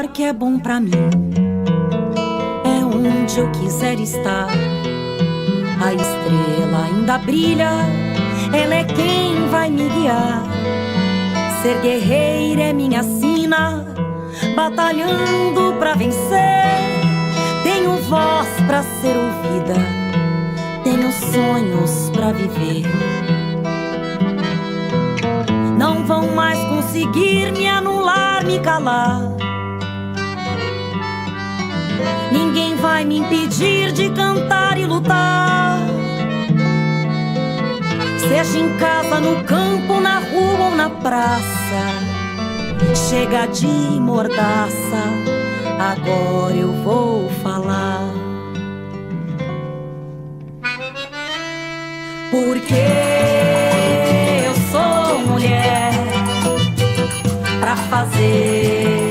lugar que é bom pra mim, é onde eu quiser estar. A estrela ainda brilha, ela é quem vai me guiar. Ser guerreira é minha sina, batalhando pra vencer. Tenho voz pra ser ouvida, tenho sonhos pra viver. Não vão mais conseguir me anular, me calar. Ninguém vai me impedir de cantar e lutar. Seja em casa, no campo, na rua ou na praça. Chega de mordaça, agora eu vou falar. Porque eu sou mulher pra fazer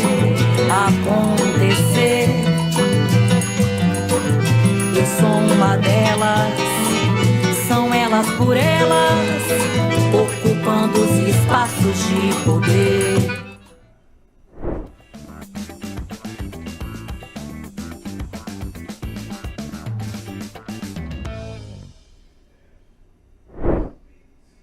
acontecer. Eu sou uma delas, são elas por elas, ocupando os espaços de poder.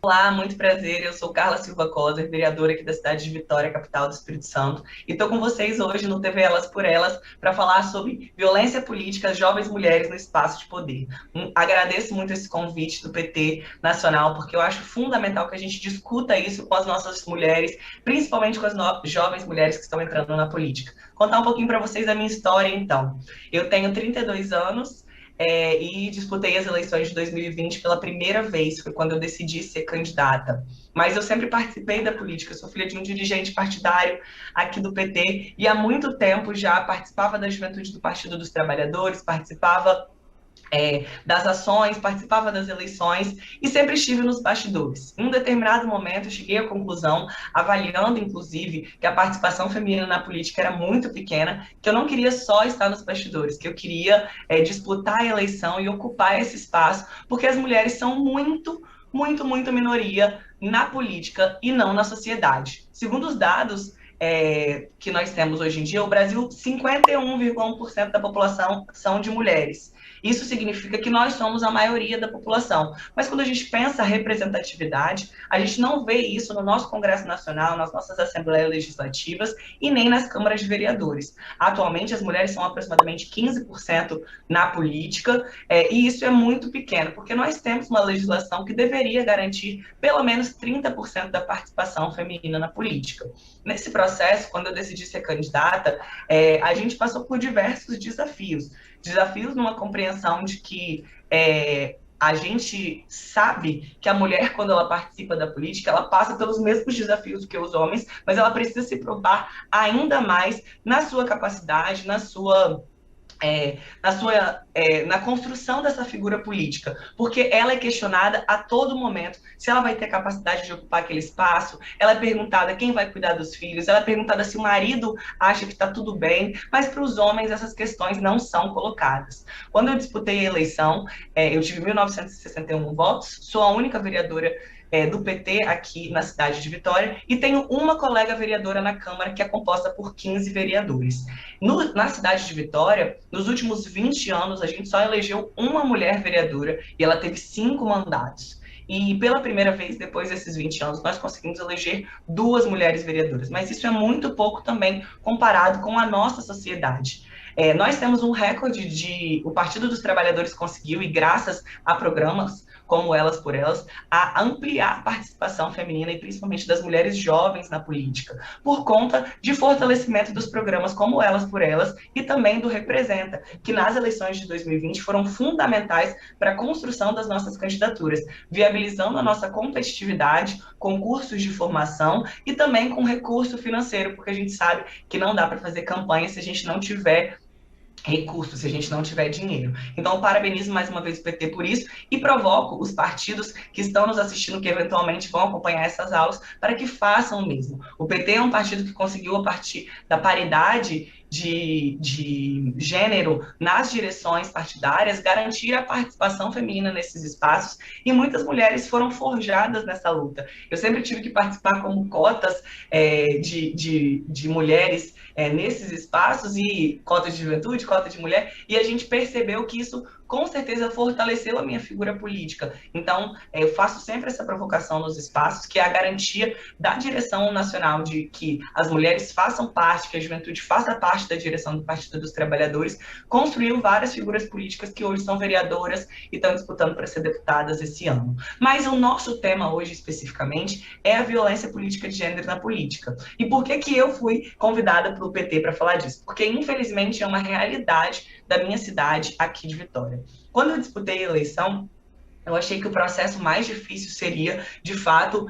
Olá, muito prazer. Eu sou Carla Silva Coser, vereadora aqui da cidade de Vitória, capital do Espírito Santo, e estou com vocês hoje no TV Elas por Elas para falar sobre violência política, jovens mulheres no espaço de poder. Agradeço muito esse convite do PT Nacional, porque eu acho fundamental que a gente discuta isso com as nossas mulheres, principalmente com as jovens mulheres que estão entrando na política. Contar um pouquinho para vocês da minha história, então. Eu tenho 32 anos, e disputei as eleições de 2020 pela primeira vez, foi quando eu decidi ser candidata. Mas eu sempre participei da política, eu sou filha de um dirigente partidário aqui do PT, e há muito tempo já participava da juventude do Partido dos Trabalhadores, participava das ações, participava das eleições e sempre estive nos bastidores. Em um determinado momento, eu cheguei à conclusão, avaliando inclusive que a participação feminina na política era muito pequena, que eu não queria só estar nos bastidores, que eu queria disputar a eleição e ocupar esse espaço, porque as mulheres são muito minoria na política e não na sociedade. Segundo os dados que nós temos hoje em dia, o Brasil, 51,1% da população são de mulheres. Isso significa que nós somos a maioria da população. Mas quando a gente pensa representatividade, a gente não vê isso no nosso Congresso Nacional, nas nossas Assembleias Legislativas e nem nas câmaras de vereadores. Atualmente, as mulheres são aproximadamente 15% na política, e isso é muito pequeno, porque nós temos uma legislação que deveria garantir pelo menos 30% da participação feminina na política. Nesse processo, quando eu decidi ser candidata, a gente passou por diversos desafios numa compreensão de que a gente sabe que a mulher, quando ela participa da política, ela passa pelos mesmos desafios que os homens, mas ela precisa se provar ainda mais na sua capacidade, na construção dessa figura política, porque ela é questionada a todo momento se ela vai ter capacidade de ocupar aquele espaço, ela é perguntada quem vai cuidar dos filhos, ela é perguntada se o marido acha que está tudo bem, mas para os homens essas questões não são colocadas. Quando eu disputei a eleição, eu tive 1.961 votos, sou a única vereadora do PT aqui na cidade de Vitória, e tenho uma colega vereadora na Câmara que é composta por 15 vereadores. Na cidade de Vitória, nos últimos 20 anos, a gente só elegeu uma mulher vereadora e ela teve 5 mandatos. E pela primeira vez, depois desses 20 anos, nós conseguimos eleger 2 mulheres vereadoras. Mas isso é muito pouco também comparado com a nossa sociedade. Nós temos um recorde o Partido dos Trabalhadores conseguiu, e graças a programas como Elas por Elas, a ampliar a participação feminina e principalmente das mulheres jovens na política, por conta de fortalecimento dos programas como Elas por Elas e também do Representa, que nas eleições de 2020 foram fundamentais para a construção das nossas candidaturas, viabilizando a nossa competitividade, concursos de formação e também com recurso financeiro, porque a gente sabe que não dá para fazer campanha se a gente não tiver recursos, se a gente não tiver dinheiro. Então, parabenizo mais uma vez o PT por isso e provoco os partidos que estão nos assistindo, que eventualmente vão acompanhar essas aulas, para que façam o mesmo. O PT é um partido que conseguiu, a partir da paridade de gênero nas direções partidárias, garantir a participação feminina nesses espaços, e muitas mulheres foram forjadas nessa luta. Eu sempre tive que participar como cotas de mulheres nesses espaços, e cota de juventude, cota de mulher, e a gente percebeu que isso com certeza fortaleceu a minha figura política. Então, eu faço sempre essa provocação nos espaços, que é a garantia da direção nacional de que as mulheres façam parte, que a juventude faça parte da direção do Partido dos Trabalhadores, construiu várias figuras políticas que hoje são vereadoras e estão disputando para ser deputadas esse ano. Mas o nosso tema hoje, especificamente, é a violência política de gênero na política. E por que que eu fui convidada pelo PT para falar disso? Porque, infelizmente, é uma realidade da minha cidade aqui de Vitória. Quando eu disputei a eleição, eu achei que o processo mais difícil seria, de fato,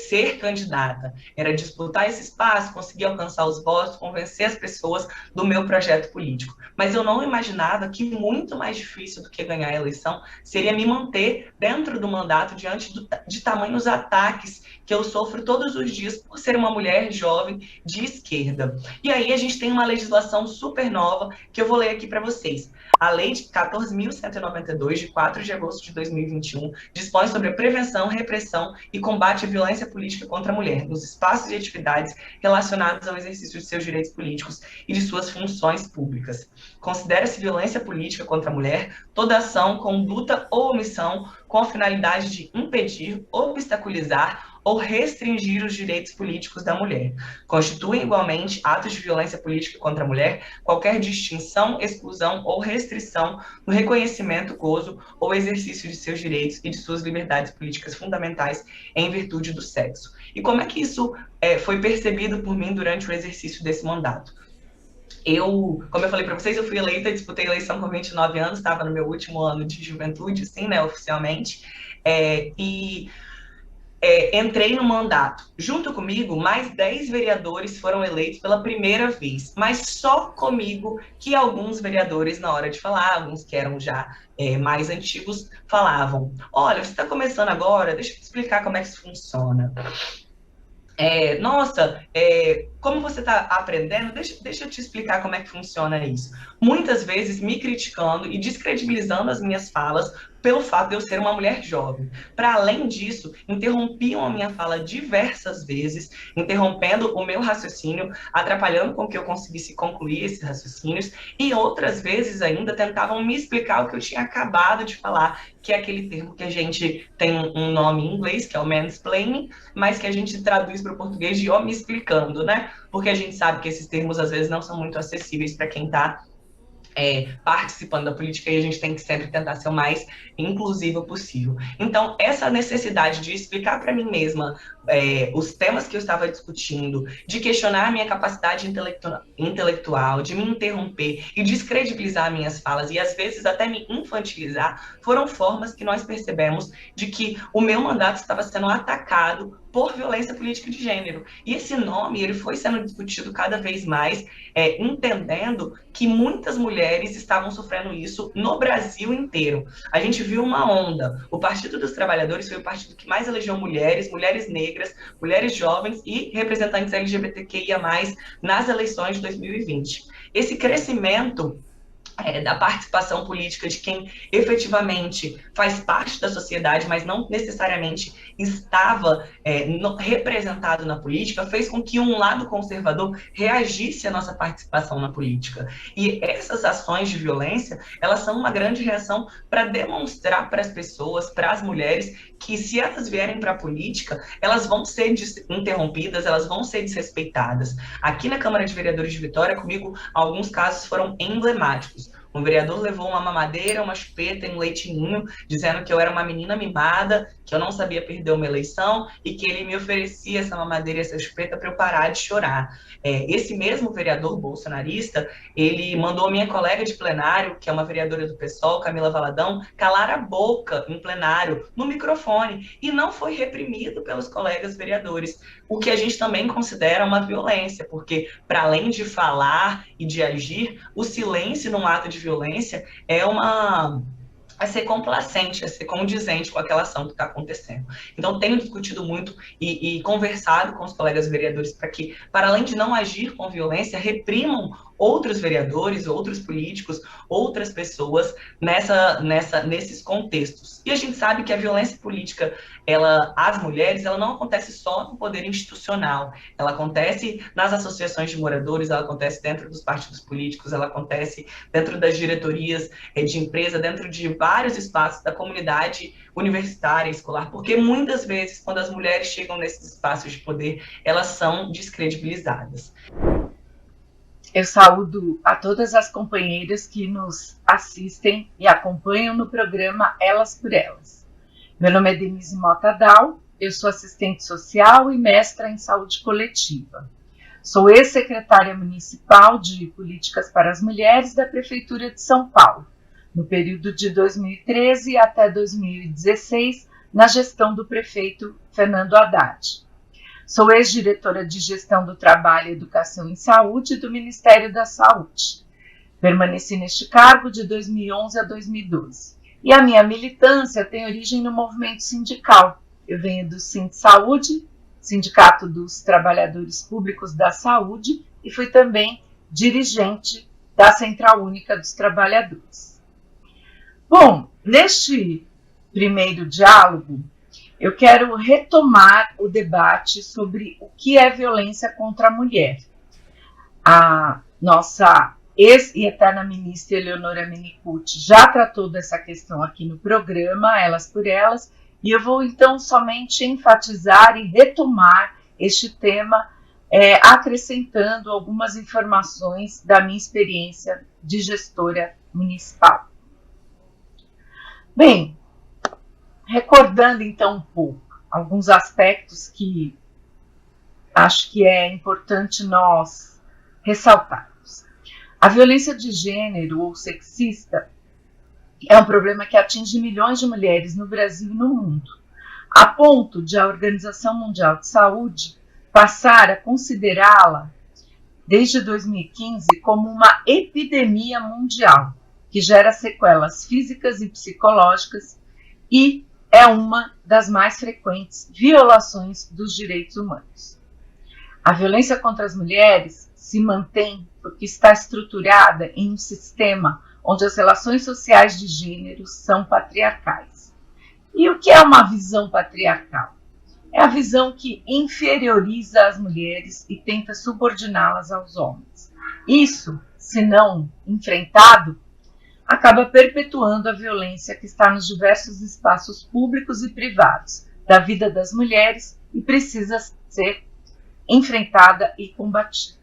ser candidata. Era disputar esse espaço, conseguir alcançar os votos, convencer as pessoas do meu projeto político. Mas eu não imaginava que muito mais difícil do que ganhar a eleição seria me manter dentro do mandato diante de tamanhos ataques que eu sofro todos os dias por ser uma mulher jovem de esquerda. E aí a gente tem uma legislação super nova que eu vou ler aqui para vocês. A Lei de 14.192, de 4 de agosto de 2021, dispõe sobre a prevenção, repressão e combate à violência política contra a mulher, nos espaços e atividades relacionados ao exercício de seus direitos políticos e de suas funções públicas. Considera-se violência política contra a mulher toda ação, conduta ou omissão com a finalidade de impedir, obstaculizar ou restringir os direitos políticos da mulher. Constituem igualmente atos de violência política contra a mulher qualquer distinção, exclusão ou restrição no reconhecimento, gozo ou exercício de seus direitos e de suas liberdades políticas fundamentais em virtude do sexo. E como é que isso foi percebido por mim durante o exercício desse mandato? Como eu falei para vocês, eu fui eleita, disputei a eleição com 29 anos, estava no meu último ano de juventude, assim, né, oficialmente, entrei no mandato. Junto comigo, mais 10 vereadores foram eleitos pela primeira vez, mas só comigo que alguns vereadores, na hora de falar, alguns que eram já mais antigos, falavam: olha, você está começando agora, deixa eu te explicar como é que isso funciona. Como você está aprendendo, deixa eu te explicar como é que funciona isso. Muitas vezes me criticando e descredibilizando as minhas falas pelo fato de eu ser uma mulher jovem. Para além disso, interrompiam a minha fala diversas vezes, interrompendo o meu raciocínio, atrapalhando com que eu conseguisse concluir esses raciocínios, e outras vezes ainda tentavam me explicar o que eu tinha acabado de falar, que é aquele termo que a gente tem um nome em inglês, que é o mansplaining, mas que a gente traduz para o português de me explicando, né? Porque a gente sabe que esses termos às vezes não são muito acessíveis para quem está participando da política, e a gente tem que sempre tentar ser o mais inclusivo possível. Então, essa necessidade de explicar para mim mesma os temas que eu estava discutindo, de questionar a minha capacidade intelectual, de me interromper e descredibilizar minhas falas, e às vezes até me infantilizar, foram formas que nós percebemos de que o meu mandato estava sendo atacado por violência política de gênero. E esse nome, ele foi sendo discutido cada vez mais, entendendo que muitas mulheres estavam sofrendo isso no Brasil inteiro. A gente viu uma onda. O Partido dos Trabalhadores foi o partido que mais elegeu mulheres, mulheres negras, mulheres jovens e representantes LGBTQIA+, nas eleições de 2020. Esse crescimento da participação política de quem efetivamente faz parte da sociedade, mas não necessariamente estava representado na política, fez com que um lado conservador reagisse à nossa participação na política. E essas ações de violência, elas são uma grande reação para demonstrar para as pessoas, para as mulheres, que se elas vierem para a política, elas vão ser interrompidas, elas vão ser desrespeitadas. Aqui na Câmara de Vereadores de Vitória, comigo, alguns casos foram emblemáticos. Um vereador levou uma mamadeira, uma chupeta e um leitinho, dizendo que eu era uma menina mimada, que eu não sabia perder uma eleição e que ele me oferecia essa mamadeira e essa chupeta para eu parar de chorar. Esse mesmo vereador bolsonarista, ele mandou a minha colega de plenário, que é uma vereadora do PSOL, Camila Valadão, calar a boca em plenário, no microfone, e não foi reprimido pelos colegas vereadores, o que a gente também considera uma violência, porque para além de falar e de agir, o silêncio num ato de violência é ser complacente, é ser condizente com aquela ação que está acontecendo. Então, tenho discutido muito e conversado com os colegas vereadores para que, para além de não agir com violência, reprimam outros vereadores, outros políticos, outras pessoas nesses contextos. E a gente sabe que a violência política, às mulheres, ela não acontece só no poder institucional, ela acontece nas associações de moradores, ela acontece dentro dos partidos políticos, ela acontece dentro das diretorias de empresa, dentro de vários espaços da comunidade universitária, escolar, porque muitas vezes, quando as mulheres chegam nesses espaços de poder, elas são descredibilizadas. Eu saúdo a todas as companheiras que nos assistem e acompanham no programa Elas por Elas. Meu nome é Denise Mota Dal, eu sou assistente social e mestra em saúde coletiva. Sou ex-secretária municipal de Políticas para as Mulheres da Prefeitura de São Paulo, no período de 2013 até 2016, na gestão do prefeito Fernando Haddad. Sou ex-diretora de Gestão do Trabalho, Educação e Saúde do Ministério da Saúde. Permaneci neste cargo de 2011 a 2012. E a minha militância tem origem no movimento sindical. Eu venho do Sindsaúde, Sindicato dos Trabalhadores Públicos da Saúde, e fui também dirigente da Central Única dos Trabalhadores. Bom, neste primeiro diálogo, eu quero retomar o debate sobre o que é violência contra a mulher. A nossa ex e eterna ministra Eleonora Menicucci já tratou dessa questão aqui no programa, Elas por Elas, e eu vou então somente enfatizar e retomar este tema, acrescentando algumas informações da minha experiência de gestora municipal. Bem, recordando então um pouco alguns aspectos que acho que é importante nós ressaltarmos. A violência de gênero ou sexista é um problema que atinge milhões de mulheres no Brasil e no mundo, a ponto de a Organização Mundial de Saúde passar a considerá-la, desde 2015, como uma epidemia mundial, que gera sequelas físicas e psicológicas e é uma das mais frequentes violações dos direitos humanos. A violência contra as mulheres se mantém porque está estruturada em um sistema onde as relações sociais de gênero são patriarcais. E o que é uma visão patriarcal? É a visão que inferioriza as mulheres e tenta subordiná-las aos homens. Isso, se não enfrentado, acaba perpetuando a violência que está nos diversos espaços públicos e privados da vida das mulheres e precisa ser enfrentada e combatida.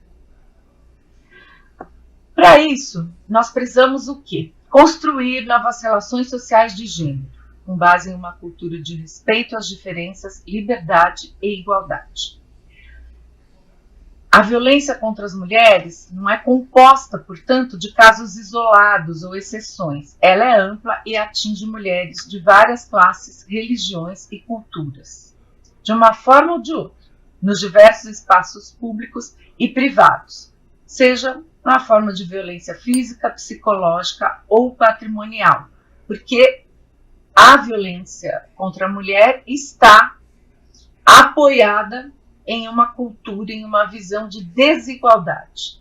Para isso, nós precisamos o quê? Construir novas relações sociais de gênero, com base em uma cultura de respeito às diferenças, liberdade e igualdade. A violência contra as mulheres não é composta, portanto, de casos isolados ou exceções. Ela é ampla e atinge mulheres de várias classes, religiões e culturas, de uma forma ou de outra, nos diversos espaços públicos e privados, seja na forma de violência física, psicológica ou patrimonial, porque a violência contra a mulher está apoiada em uma cultura, em uma visão de desigualdade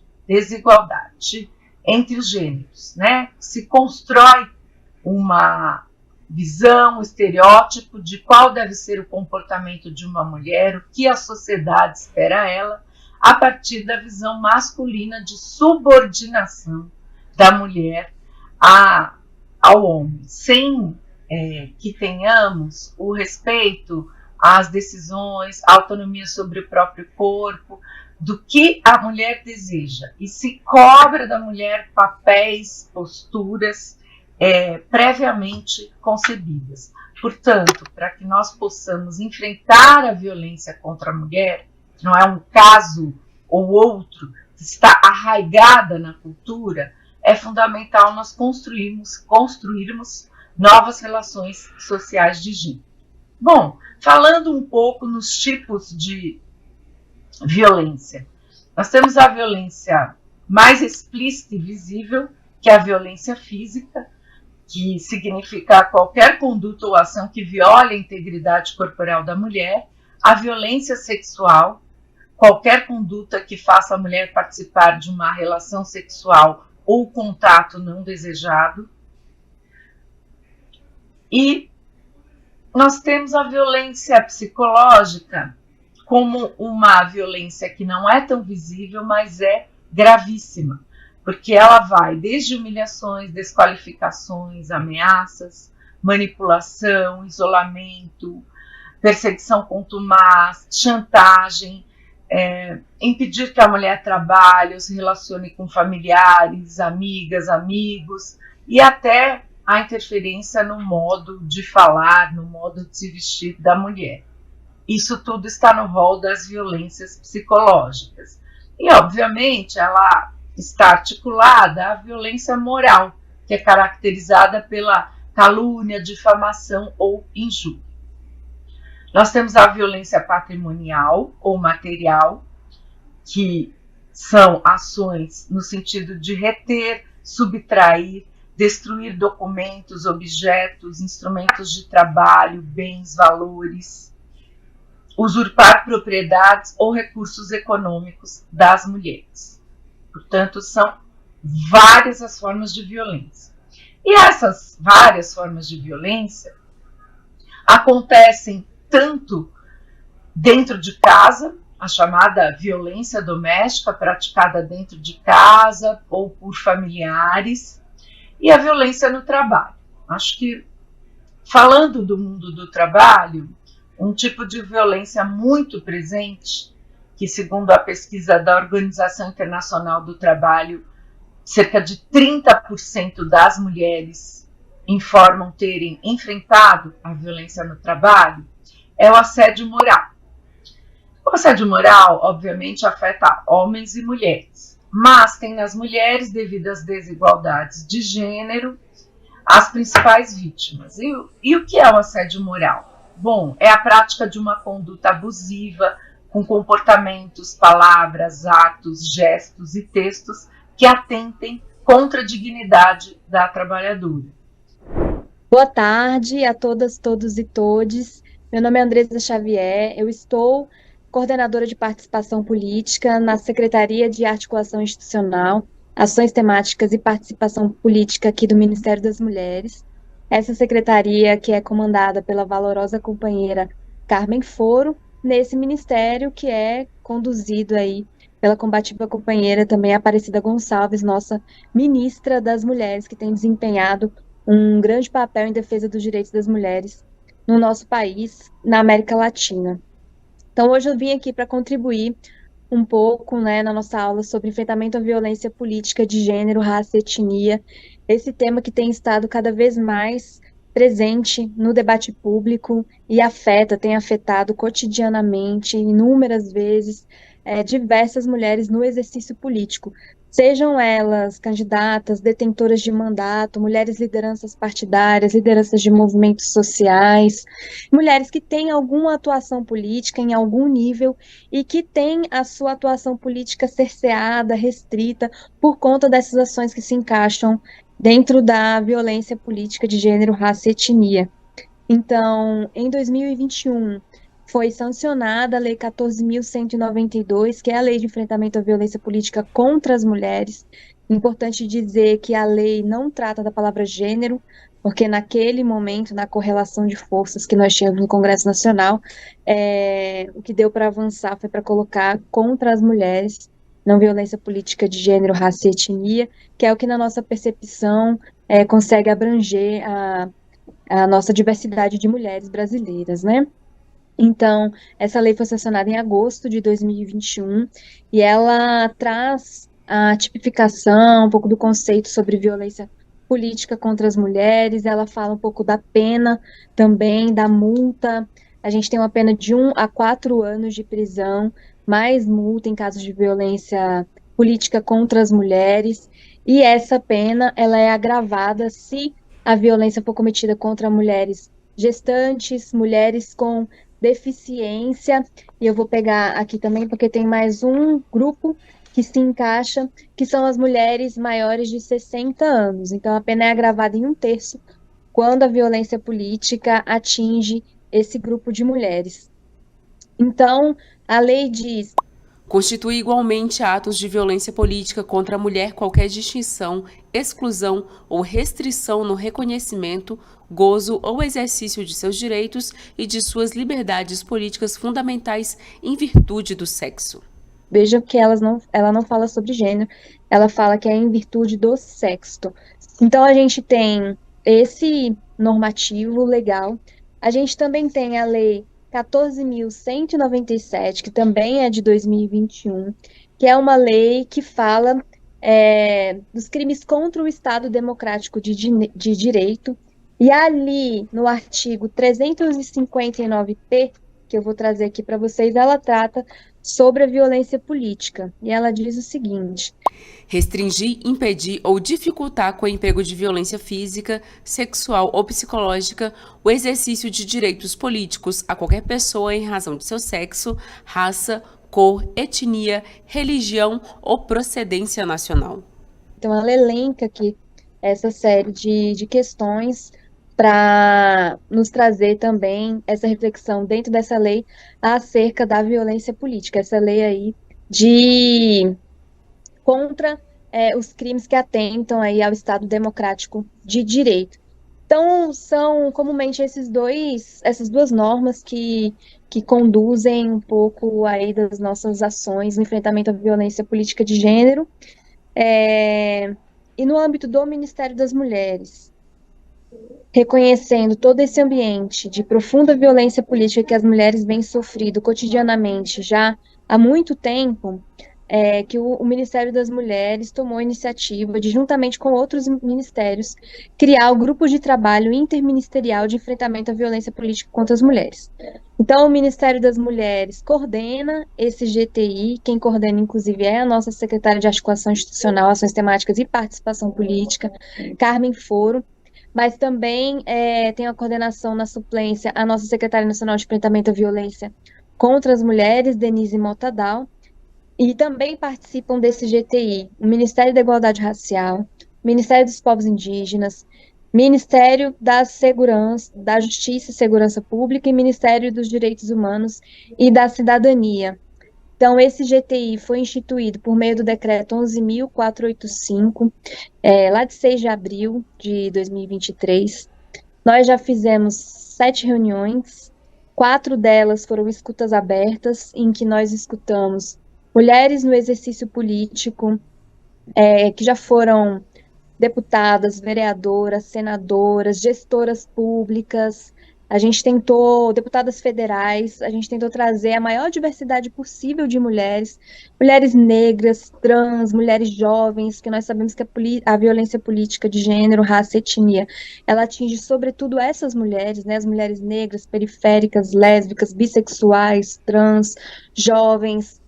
entre os gêneros, né? Se constrói uma visão, um estereótipo de qual deve ser o comportamento de uma mulher, o que a sociedade espera ela, a partir da visão masculina de subordinação da mulher ao homem, sem que tenhamos o respeito às decisões, a autonomia sobre o próprio corpo, do que a mulher deseja, e se cobra da mulher papéis, posturas previamente concebidas. Portanto, para que nós possamos enfrentar a violência contra a mulher, que não é um caso ou outro, que está arraigada na cultura, é fundamental nós construirmos novas relações sociais de gênero. Bom, falando um pouco nos tipos de violência, nós temos a violência mais explícita e visível, que é a violência física, que significa qualquer conduta ou ação que viole a integridade corporal da mulher, a violência sexual, qualquer conduta que faça a mulher participar de uma relação sexual ou contato não desejado. E nós temos a violência psicológica como uma violência que não é tão visível, mas é gravíssima, porque ela vai desde humilhações, desqualificações, ameaças, manipulação, isolamento, perseguição contumaz, chantagem, impedir que a mulher trabalhe ou se relacione com familiares, amigas, amigos, e até a interferência no modo de falar, no modo de se vestir da mulher. Isso tudo está no rol das violências psicológicas. E, obviamente, ela está articulada à violência moral, que é caracterizada pela calúnia, difamação ou injúria. Nós temos a violência patrimonial ou material, que são ações no sentido de reter, subtrair, destruir documentos, objetos, instrumentos de trabalho, bens, valores, usurpar propriedades ou recursos econômicos das mulheres. Portanto, são várias as formas de violência. E essas várias formas de violência acontecem tanto dentro de casa, a chamada violência doméstica praticada dentro de casa ou por familiares, e a violência no trabalho. Acho que, falando do mundo do trabalho, um tipo de violência muito presente, que segundo a pesquisa da Organização Internacional do Trabalho, cerca de 30% das mulheres informam terem enfrentado a violência no trabalho, é o assédio moral. O assédio moral, obviamente, afeta homens e mulheres, mas tem nas mulheres, devido às desigualdades de gênero, as principais vítimas. E o que é o assédio moral? Bom, é a prática de uma conduta abusiva, com comportamentos, palavras, atos, gestos e textos que atentem contra a dignidade da trabalhadora. Boa tarde a todas, todos e todes. Meu nome é Andresa Xavier, eu estou coordenadora de participação política na Secretaria de Articulação Institucional, Ações Temáticas e Participação Política aqui do Ministério das Mulheres. Essa secretaria que é comandada pela valorosa companheira Carmen Foro, nesse ministério que é conduzido aí pela combativa companheira também Aparecida Gonçalves, nossa ministra das Mulheres, que tem desempenhado um grande papel em defesa dos direitos das mulheres no nosso país, na América Latina. Então, hoje eu vim aqui para contribuir um pouco, na nossa aula sobre enfrentamento à violência política de gênero, raça e etnia, esse tema que tem estado cada vez mais presente no debate público e tem afetado cotidianamente, inúmeras vezes, diversas mulheres no exercício político, sejam elas candidatas, detentoras de mandato, mulheres lideranças partidárias, lideranças de movimentos sociais, mulheres que têm alguma atuação política em algum nível e que têm a sua atuação política cerceada, restrita, por conta dessas ações que se encaixam dentro da violência política de gênero, raça e etnia. Então, em 2021, foi sancionada a Lei 14.192, que é a Lei de Enfrentamento à Violência Política contra as Mulheres. Importante dizer que a lei não trata da palavra gênero, porque naquele momento, na correlação de forças que nós tínhamos no Congresso Nacional, o que deu para avançar foi para colocar contra as mulheres, não violência política de gênero, raça e etnia, que é o que na nossa percepção consegue abranger a nossa diversidade de mulheres brasileiras, né? Então, essa lei foi sancionada em agosto de 2021 e ela traz a tipificação, um pouco do conceito sobre violência política contra as mulheres, ela fala um pouco da pena também, da multa. A gente tem uma pena de 1 a 4 anos de prisão, mais multa em casos de violência política contra as mulheres, e essa pena ela é agravada se a violência for cometida contra mulheres gestantes, mulheres com deficiência, e eu vou pegar aqui também porque tem mais um grupo que se encaixa, que são as mulheres maiores de 60 anos. Então, a pena é agravada em 1/3 quando a violência política atinge esse grupo de mulheres. Então, a lei diz Constitui igualmente atos de violência política contra a mulher qualquer distinção, exclusão ou restrição no reconhecimento, gozo ou exercício de seus direitos e de suas liberdades políticas fundamentais em virtude do sexo. Vejam que ela não fala sobre gênero, ela fala que é em virtude do sexo. Então, a gente tem esse normativo legal, a gente também tem a Lei 14.197, que também é de 2021, que é uma lei que fala dos crimes contra o Estado Democrático de Direito, e ali, no artigo 359-P, que eu vou trazer aqui para vocês, ela trata sobre a violência política, e ela diz o seguinte: restringir, impedir ou dificultar com o emprego de violência física, sexual ou psicológica o exercício de direitos políticos a qualquer pessoa em razão de seu sexo, raça, cor, etnia, religião ou procedência nacional. Então, ela elenca aqui essa série de questões para nos trazer também essa reflexão dentro dessa lei acerca da violência política, essa lei aí contra os crimes que atentam aí ao Estado Democrático de Direito. Então, são comumente essas duas normas que conduzem um pouco aí das nossas ações no enfrentamento à violência política de gênero. E no âmbito do Ministério das Mulheres, reconhecendo todo esse ambiente de profunda violência política que as mulheres vêm sofrendo cotidianamente já há muito tempo, que o Ministério das Mulheres tomou a iniciativa de, juntamente com outros ministérios, criar o Grupo de Trabalho Interministerial de Enfrentamento à Violência Política contra as Mulheres. Então, o Ministério das Mulheres coordena esse GTI, quem coordena, inclusive, é a nossa secretária de Articulação Institucional, Ações Temáticas e Participação Política, Carmen Foro, mas também tem a coordenação na suplência a nossa secretária nacional de enfrentamento à violência contra as mulheres, Denise Motadal, e também participam desse GTI o Ministério da Igualdade Racial, Ministério dos Povos Indígenas, Ministério da Justiça e Segurança Pública e Ministério dos Direitos Humanos e da Cidadania. Então, esse GTI foi instituído por meio do decreto 11.485, lá de 6 de abril de 2023. Nós já fizemos 7 reuniões, 4 delas foram escutas abertas, em que nós escutamos mulheres no exercício político, que já foram deputadas, vereadoras, senadoras, gestoras públicas. A gente tentou, deputadas federais, a gente tentou trazer a maior diversidade possível de mulheres negras, trans, mulheres jovens, que nós sabemos que a violência política de gênero, raça e etnia, ela atinge sobretudo essas mulheres, né, as mulheres negras, periféricas, lésbicas, bissexuais, trans, jovens,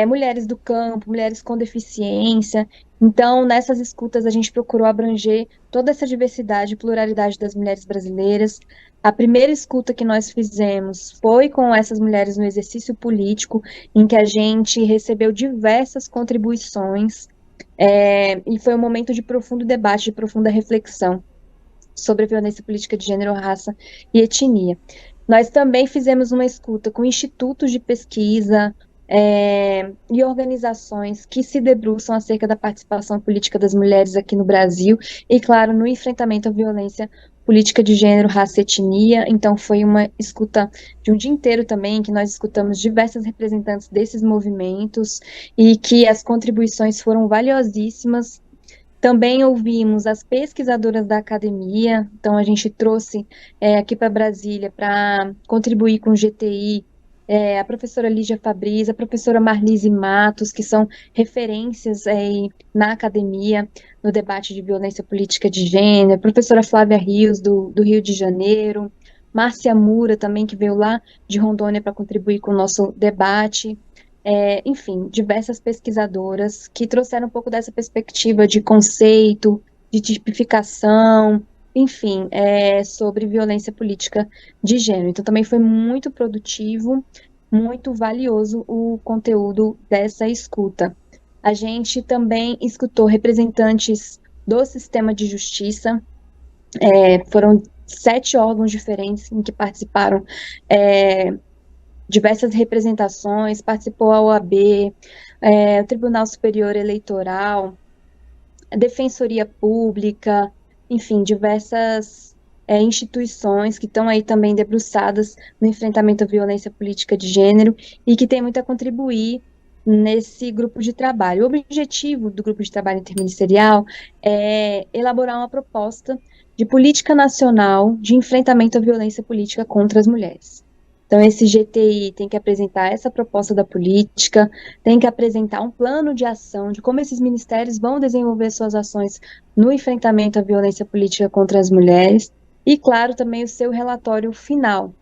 mulheres do campo, mulheres com deficiência. Então, nessas escutas, a gente procurou abranger toda essa diversidade e pluralidade das mulheres brasileiras. A primeira escuta que nós fizemos foi com essas mulheres no exercício político, em que a gente recebeu diversas contribuições, e foi um momento de profundo debate, de profunda reflexão sobre a violência política de gênero, raça e etnia. Nós também fizemos uma escuta com institutos de pesquisa, e organizações que se debruçam acerca da participação política das mulheres aqui no Brasil e, claro, no enfrentamento à violência política de gênero, raça e etnia. Então, foi uma escuta de um dia inteiro também, que nós escutamos diversas representantes desses movimentos e que as contribuições foram valiosíssimas. Também ouvimos as pesquisadoras da academia, então a gente trouxe aqui para Brasília para contribuir com o GTI, a professora Lígia Fabris, a professora Marlise Matos, que são referências na academia, no debate de violência política de gênero, a professora Flávia Rios, do Rio de Janeiro, Márcia Mura também, que veio lá de Rondônia para contribuir com o nosso debate, enfim, diversas pesquisadoras que trouxeram um pouco dessa perspectiva de conceito, de tipificação, enfim, sobre violência política de gênero. Então, também foi muito produtivo, muito valioso o conteúdo dessa escuta. A gente também escutou representantes do sistema de justiça, foram 7 órgãos diferentes em que participaram diversas representações, participou a OAB, o Tribunal Superior Eleitoral, a Defensoria Pública, enfim, diversas instituições que estão aí também debruçadas no enfrentamento à violência política de gênero e que tem muito a contribuir nesse grupo de trabalho. O objetivo do grupo de trabalho interministerial é elaborar uma proposta de política nacional de enfrentamento à violência política contra as mulheres. Então, esse GTI tem que apresentar essa proposta da política, tem que apresentar um plano de ação de como esses ministérios vão desenvolver suas ações no enfrentamento à violência política contra as mulheres e, claro, também o seu relatório final.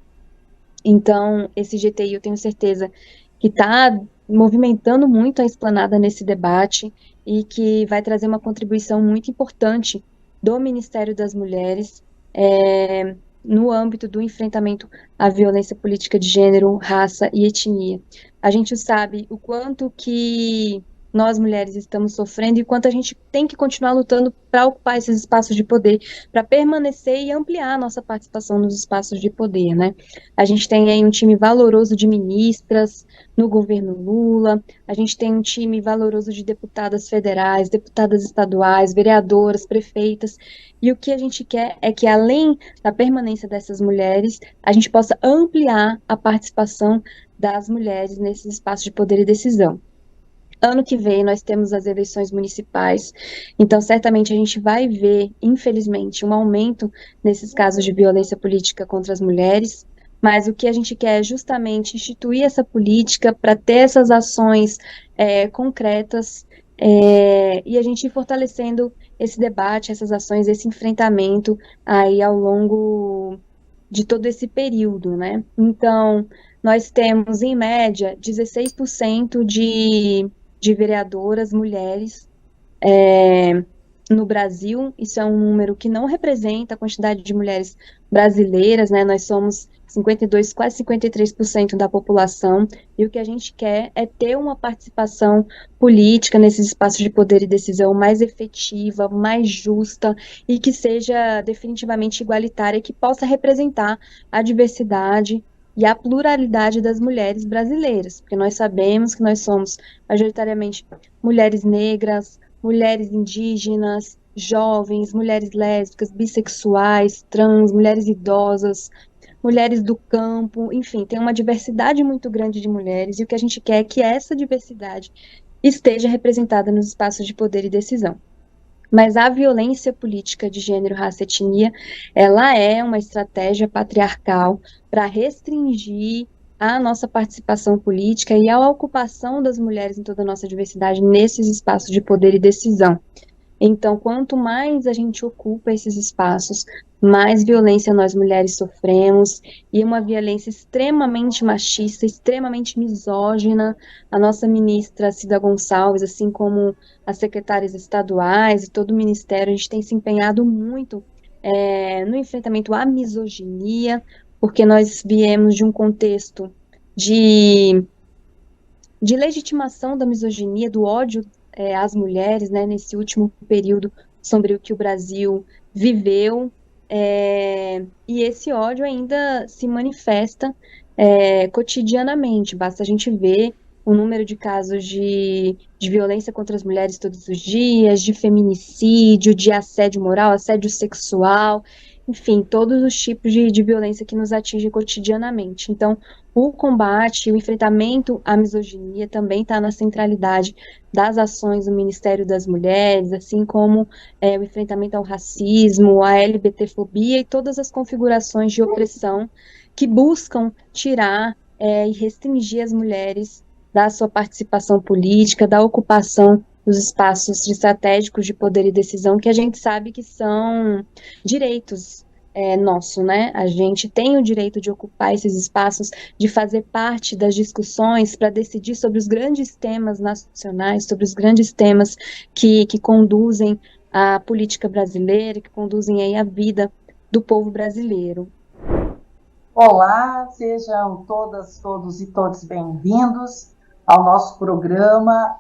Então, esse GTI eu tenho certeza que está movimentando muito a esplanada nesse debate e que vai trazer uma contribuição muito importante do Ministério das Mulheres no âmbito do enfrentamento à violência política de gênero, raça e etnia. A gente sabe o quanto que nós mulheres estamos sofrendo e o quanto a gente tem que continuar lutando para ocupar esses espaços de poder, para permanecer e ampliar a nossa participação nos espaços de poder, né? A gente tem aí um time valoroso de ministras no governo Lula, a gente tem um time valoroso de deputadas federais, deputadas estaduais, vereadoras, prefeitas, e o que a gente quer é que, além da permanência dessas mulheres, a gente possa ampliar a participação das mulheres nesses espaços de poder e decisão. Ano que vem nós temos as eleições municipais, então certamente a gente vai ver, infelizmente, um aumento nesses casos de violência política contra as mulheres, mas o que a gente quer é justamente instituir essa política para ter essas ações concretas e a gente ir fortalecendo esse debate, essas ações, esse enfrentamento aí ao longo de todo esse período, né? Então, nós temos, em média, 16% de vereadoras mulheres no Brasil. Isso é um número que não representa a quantidade de mulheres brasileiras, né? Nós somos 52, quase 53% da população, e o que a gente quer é ter uma participação política nesses espaços de poder e decisão mais efetiva, mais justa, e que seja definitivamente igualitária, que possa representar a diversidade e a pluralidade das mulheres brasileiras, porque nós sabemos que nós somos majoritariamente mulheres negras, mulheres indígenas, jovens, mulheres lésbicas, bissexuais, trans, mulheres idosas, mulheres do campo, enfim, tem uma diversidade muito grande de mulheres, e o que a gente quer é que essa diversidade esteja representada nos espaços de poder e decisão. Mas a violência política de gênero, raça e etnia, ela é uma estratégia patriarcal para restringir a nossa participação política e a ocupação das mulheres em toda a nossa diversidade nesses espaços de poder e decisão. Então, quanto mais a gente ocupa esses espaços, mais violência nós mulheres sofremos, e uma violência extremamente machista, extremamente misógina. A nossa ministra Cida Gonçalves, assim como as secretárias estaduais e todo o ministério, a gente tem se empenhado muito no enfrentamento à misoginia, porque nós viemos de um contexto de legitimação da misoginia, do ódio às mulheres, né, nesse último período sombrio que o Brasil viveu, e esse ódio ainda se manifesta cotidianamente. Basta a gente ver o número de casos de violência contra as mulheres todos os dias, de feminicídio, de assédio moral, assédio sexual, enfim, todos os tipos de violência que nos atinge cotidianamente. Então, o combate, o enfrentamento à misoginia também está na centralidade das ações do Ministério das Mulheres, assim como o enfrentamento ao racismo, à LGBTfobia e todas as configurações de opressão que buscam tirar e restringir as mulheres da sua participação política, da ocupação dos espaços estratégicos de poder e decisão, que a gente sabe que são direitos nosso, né? A gente tem o direito de ocupar esses espaços, de fazer parte das discussões para decidir sobre os grandes temas nacionais, sobre os grandes temas que conduzem a política brasileira, que conduzem aí a vida do povo brasileiro. Olá, sejam todas, todos e todos bem-vindos ao nosso programa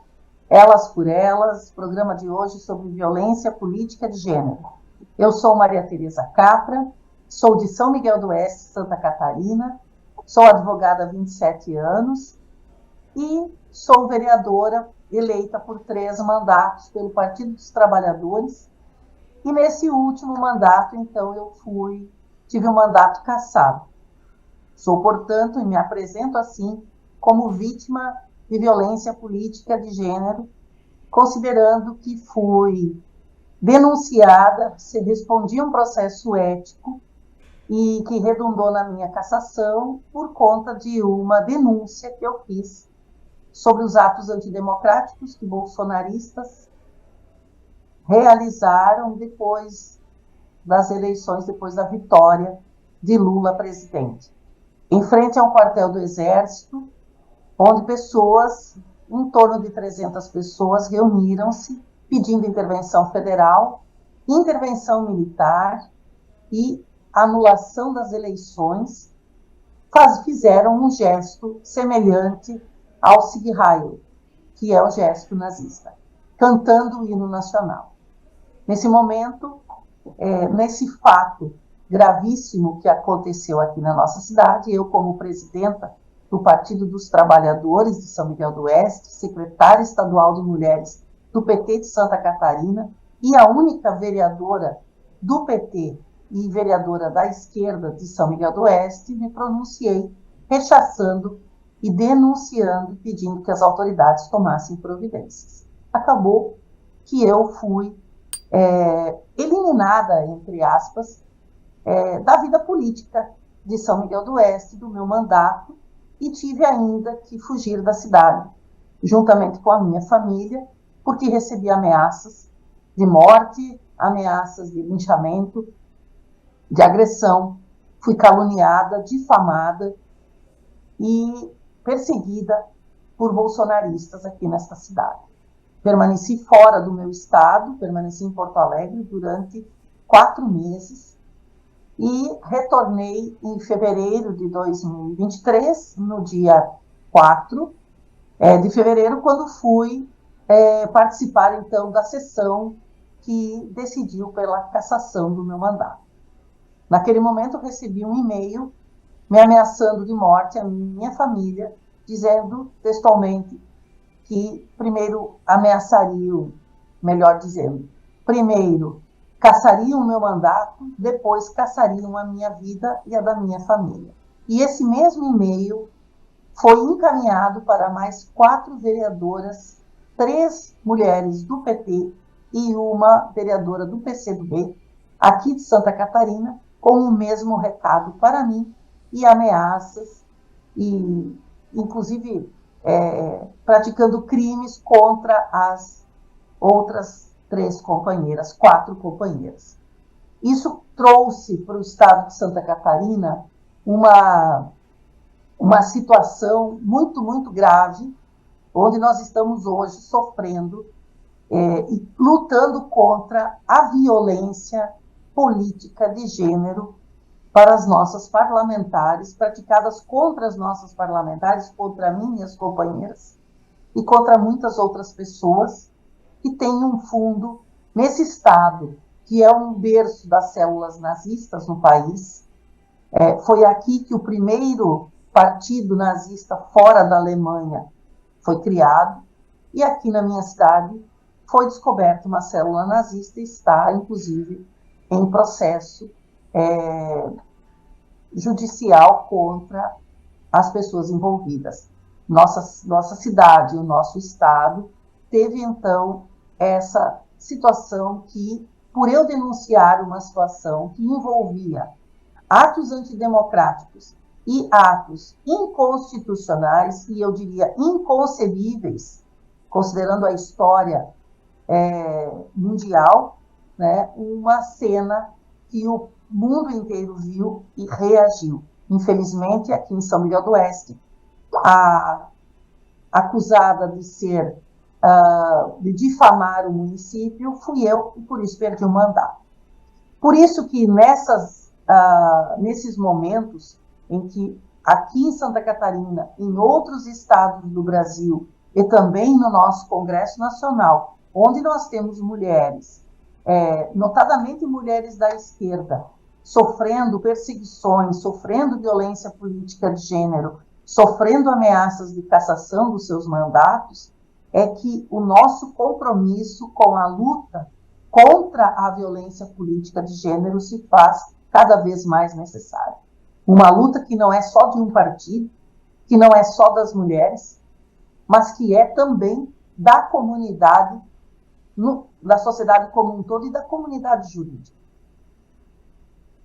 Elas por Elas, programa de hoje sobre violência política de gênero. Eu sou Maria Tereza Capra, sou de São Miguel do Oeste, Santa Catarina, Sou advogada há 27 anos e sou vereadora eleita por 3 mandatos pelo Partido dos Trabalhadores. E nesse último mandato, então, tive um mandato cassado. Sou, portanto, e me apresento assim, como vítima de violência política de gênero, considerando que fui denunciada, respondi a um processo ético e que redundou na minha cassação por conta de uma denúncia que eu fiz sobre os atos antidemocráticos que bolsonaristas realizaram depois das eleições, depois da vitória de Lula presidente. Em frente a um quartel do Exército, onde pessoas, em torno de 300 pessoas, reuniram-se pedindo intervenção federal, intervenção militar e anulação das eleições, fizeram um gesto semelhante ao Sieg Heil, que é o gesto nazista, cantando o hino nacional. Nesse momento, nesse fato gravíssimo que aconteceu aqui na nossa cidade, eu, como presidenta do Partido dos Trabalhadores de São Miguel do Oeste, secretária estadual de mulheres do PT de Santa Catarina e a única vereadora do PT e vereadora da esquerda de São Miguel do Oeste, me pronunciei rechaçando e denunciando, pedindo que as autoridades tomassem providências. Acabou que eu fui eliminada, entre aspas, da vida política de São Miguel do Oeste, do meu mandato, e tive ainda que fugir da cidade, juntamente com a minha família, porque recebi ameaças de morte, ameaças de linchamento, de agressão, fui caluniada, difamada e perseguida por bolsonaristas aqui nesta cidade. Permaneci fora do meu estado, permaneci em Porto Alegre durante 4 meses e retornei em fevereiro de 2023, no dia 4 de fevereiro, quando fui participar, então, da sessão que decidiu pela cassação do meu mandato. Naquele momento, eu recebi um e-mail me ameaçando de morte a minha família, dizendo textualmente que primeiro ameaçariam, melhor dizendo, primeiro cassariam o meu mandato, depois cassariam a minha vida e a da minha família. E esse mesmo e-mail foi encaminhado para mais 4 vereadoras, 3 mulheres do PT e uma vereadora do PCdoB, aqui de Santa Catarina, com o mesmo recado para mim e ameaças, e inclusive praticando crimes contra as outras 3 companheiras, 4 companheiras. Isso trouxe para o estado de Santa Catarina uma situação muito, muito grave, onde nós estamos hoje sofrendo e lutando contra a violência política de gênero para as nossas parlamentares, praticadas contra as nossas parlamentares, contra mim e as companheiras, e contra muitas outras pessoas que têm um fundo nesse estado, que é um berço das células nazistas no país. Foi aqui que o primeiro partido nazista fora da Alemanha foi criado, e aqui na minha cidade foi descoberta uma célula nazista e está, inclusive, em processo judicial contra as pessoas envolvidas. Nossa cidade, o nosso estado, teve, então, essa situação que, por eu denunciar uma situação que envolvia atos antidemocráticos e atos inconstitucionais, e eu diria inconcebíveis, considerando a história mundial, né, uma cena que o mundo inteiro viu e reagiu. Infelizmente, aqui em São Miguel do Oeste, a acusada de de difamar o município fui eu, e por isso perdi o mandato. Por isso que nesses momentos em que aqui em Santa Catarina, em outros estados do Brasil e também no nosso Congresso Nacional, onde nós temos mulheres, notadamente mulheres da esquerda, sofrendo perseguições, sofrendo violência política de gênero, sofrendo ameaças de cassação dos seus mandatos, é que o nosso compromisso com a luta contra a violência política de gênero se faz cada vez mais necessário. Uma luta que não é só de um partido, que não é só das mulheres, mas que é também da comunidade, da sociedade como um todo e da comunidade jurídica.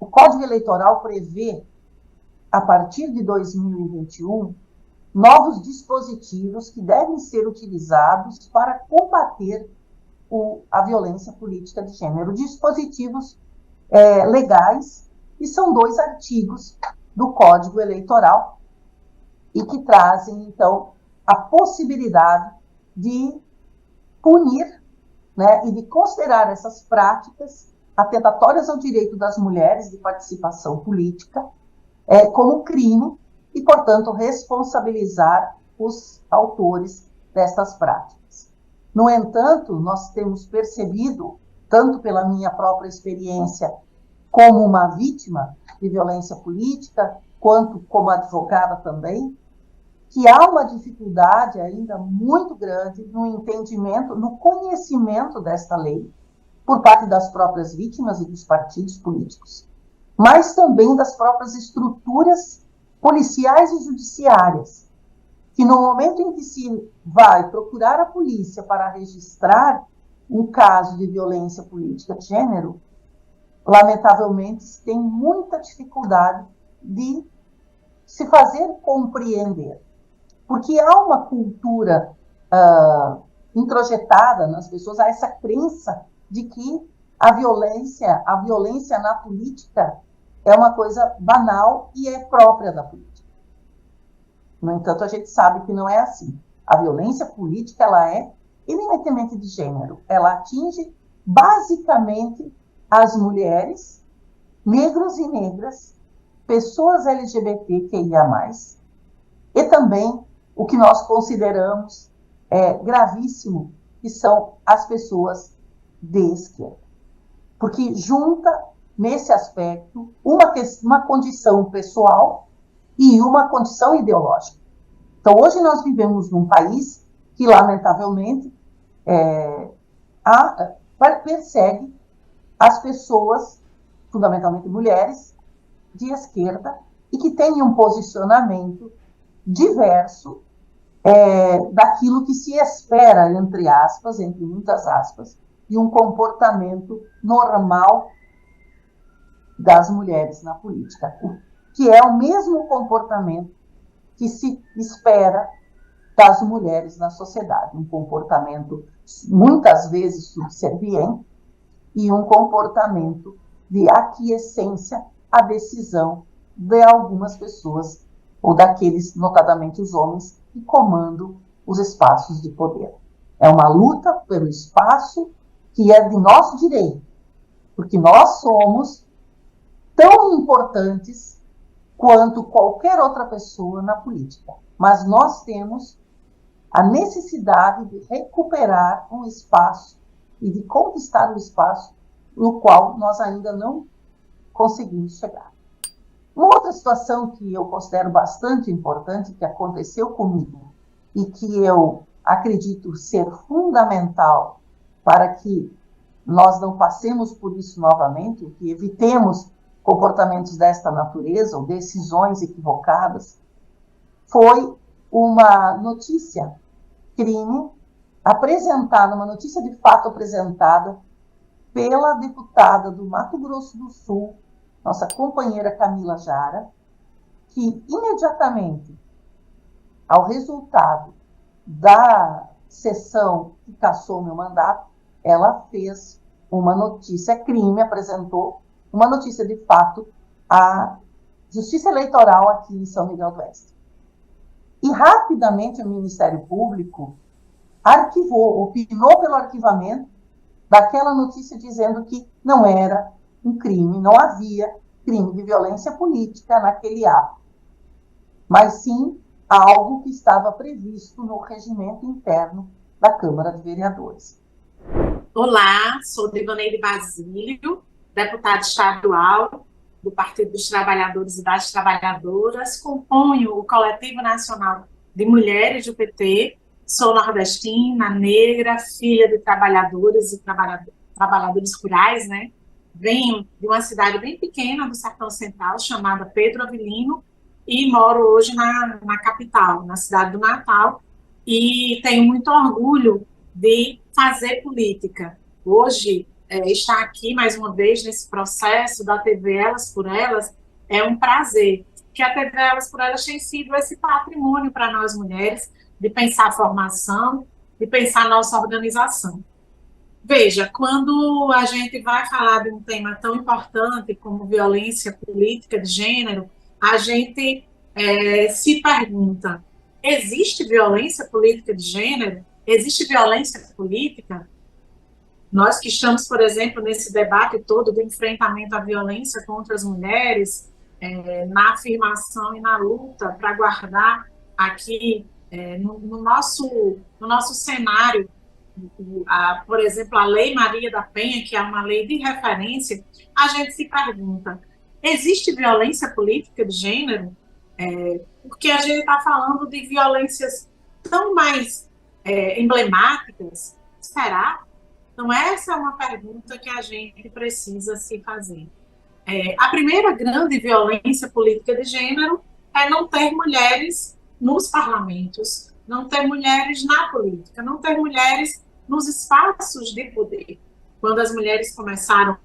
O Código Eleitoral prevê, a partir de 2021, novos dispositivos que devem ser utilizados para combater a violência política de gênero. Dispositivos legais, e são 2 artigos do Código Eleitoral, e que trazem, então, a possibilidade de punir, né, e de considerar essas práticas atentatórias ao direito das mulheres de participação política como crime e, portanto, responsabilizar os autores dessas práticas. No entanto, nós temos percebido, tanto pela minha própria experiência como uma vítima de violência política, quanto como advogada também, que há uma dificuldade ainda muito grande no entendimento, no conhecimento desta lei, por parte das próprias vítimas e dos partidos políticos, mas também das próprias estruturas policiais e judiciárias, que no momento em que se vai procurar a polícia para registrar um caso de violência política de gênero, lamentavelmente tem muita dificuldade de se fazer compreender, porque há uma cultura introjetada nas pessoas, há essa crença de que a violência na política é uma coisa banal e é própria da política. No entanto, a gente sabe que não é assim. A violência política, ela é eminentemente de gênero. Ela atinge basicamente as mulheres, negros e negras, pessoas LGBTQIA+, e também o que nós consideramos gravíssimo, que são as pessoas de esquerda. Porque junta, nesse aspecto, uma condição pessoal e uma condição ideológica. Então, hoje nós vivemos num país que, lamentavelmente, persegue as pessoas, fundamentalmente mulheres, de esquerda, e que têm um posicionamento diverso daquilo que se espera, entre muitas aspas, de um comportamento normal das mulheres na política, que é o mesmo comportamento que se espera das mulheres na sociedade, um comportamento muitas vezes subserviente e um comportamento de aquiescência à decisão de algumas pessoas, ou daqueles, notadamente os homens, que comandam os espaços de poder. É uma luta pelo espaço que é de nosso direito, porque nós somos tão importantes quanto qualquer outra pessoa na política, mas nós temos a necessidade de recuperar um espaço e de conquistar um espaço no qual nós ainda não conseguimos chegar. Uma outra situação que eu considero bastante importante, que aconteceu comigo e que eu acredito ser fundamental para que nós não passemos por isso novamente, que evitemos comportamentos desta natureza ou decisões equivocadas, foi uma notícia crime apresentada, uma notícia de fato apresentada pela deputada do Mato Grosso do Sul, nossa companheira Camila Jara, que imediatamente ao resultado da sessão que cassou meu mandato, ela fez uma notícia crime, apresentou uma notícia de fato à Justiça Eleitoral aqui em São Miguel do Oeste. E rapidamente o Ministério Público opinou pelo arquivamento daquela notícia dizendo que não era um crime, não havia crime de violência política naquele ato, mas sim algo que estava previsto no regimento interno da Câmara de Vereadores. Olá, sou Devaneide Basílio, deputada estadual do Partido dos Trabalhadores e das Trabalhadoras, componho o Coletivo Nacional de Mulheres do PT, sou nordestina, negra, filha de trabalhadores e trabalhadores rurais, né? Venho de uma cidade bem pequena do Sertão Central, chamada Pedro Avelino, e moro hoje na capital, na cidade do Natal, e tenho muito orgulho de fazer política. Hoje, estar aqui mais uma vez nesse processo da TV Elas por Elas é um prazer, que a TV Elas por Elas tem sido esse patrimônio para nós mulheres, de pensar a formação, de pensar a nossa organização. Veja, quando a gente vai falar de um tema tão importante como violência política de gênero, a gente se pergunta, existe violência política de gênero? Existe violência política? Nós que estamos, por exemplo, nesse debate todo do enfrentamento à violência contra as mulheres, na afirmação e na luta para guardar aqui no nosso cenário, por exemplo, a Lei Maria da Penha, que é uma lei de referência, a gente se pergunta, existe violência política de gênero? Porque a gente está falando de violências tão mais emblemáticas, será? Então, essa é uma pergunta que a gente precisa se fazer. A primeira grande violência política de gênero é não ter mulheres nos parlamentos, não ter mulheres na política, não ter mulheres nos espaços de poder. Quando as mulheres começaram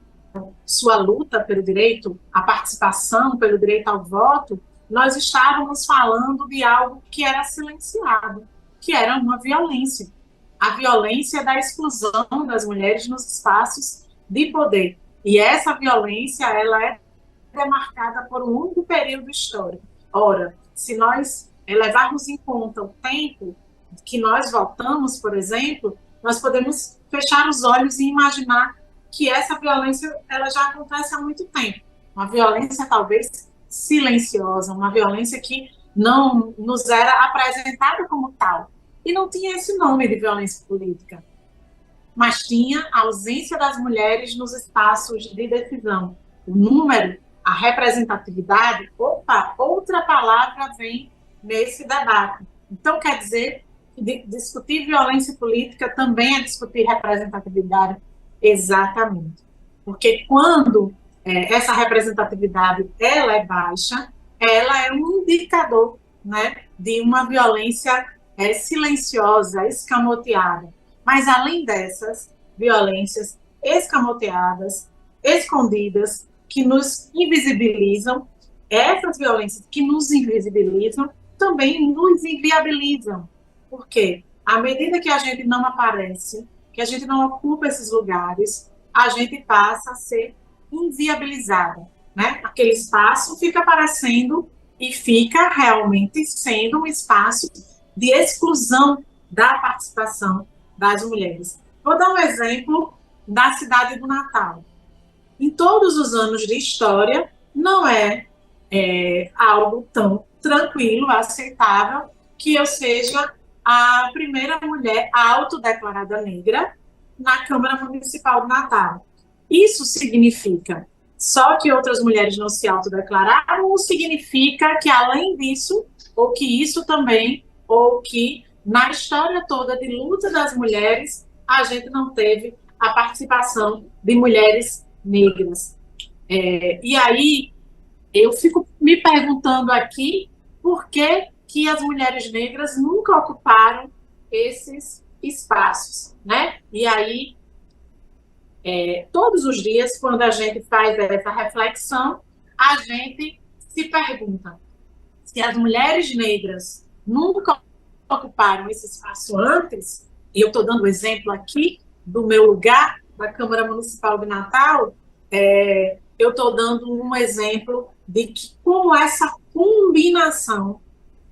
sua luta pelo direito à participação, pelo direito ao voto, nós estávamos falando de algo que era silenciado, que era uma violência. A violência da exclusão das mulheres nos espaços de poder. E essa violência, ela é demarcada por um longo período histórico. Ora, se nós levarmos em conta o tempo que nós votamos, por exemplo, nós podemos fechar os olhos e imaginar que essa violência ela já acontece há muito tempo. Uma violência talvez silenciosa, uma violência que não nos era apresentada como tal. E não tinha esse nome de violência política, mas tinha a ausência das mulheres nos espaços de decisão. O número, a representatividade, outra palavra vem nesse debate. Então, quer dizer que discutir violência política também é discutir representatividade, exatamente. Porque quando essa representatividade ela é baixa, ela é um indicador, né, de uma violência silenciosa, escamoteada. Mas, além dessas violências escamoteadas, escondidas, que nos invisibilizam, essas violências que nos invisibilizam também nos inviabilizam. Por quê? À medida que a gente não aparece, que a gente não ocupa esses lugares, a gente passa a ser inviabilizada, né? Aquele espaço fica aparecendo e fica realmente sendo um espaço de exclusão da participação das mulheres. Vou dar um exemplo da cidade do Natal. Em todos os anos de história, não é algo tão tranquilo, aceitável, que eu seja a primeira mulher autodeclarada negra na Câmara Municipal do Natal. Isso significa só que outras mulheres não se autodeclararam, ou significa que, além disso, ou que isso também, ou que na história toda de luta das mulheres, a gente não teve a participação de mulheres negras. E aí, eu fico me perguntando aqui por que as mulheres negras nunca ocuparam esses espaços, né? E aí, todos os dias, quando a gente faz essa reflexão, a gente se pergunta se as mulheres negras nunca ocuparam esse espaço antes, e eu estou dando o exemplo aqui do meu lugar, da Câmara Municipal de Natal, eu estou dando um exemplo de que como essa combinação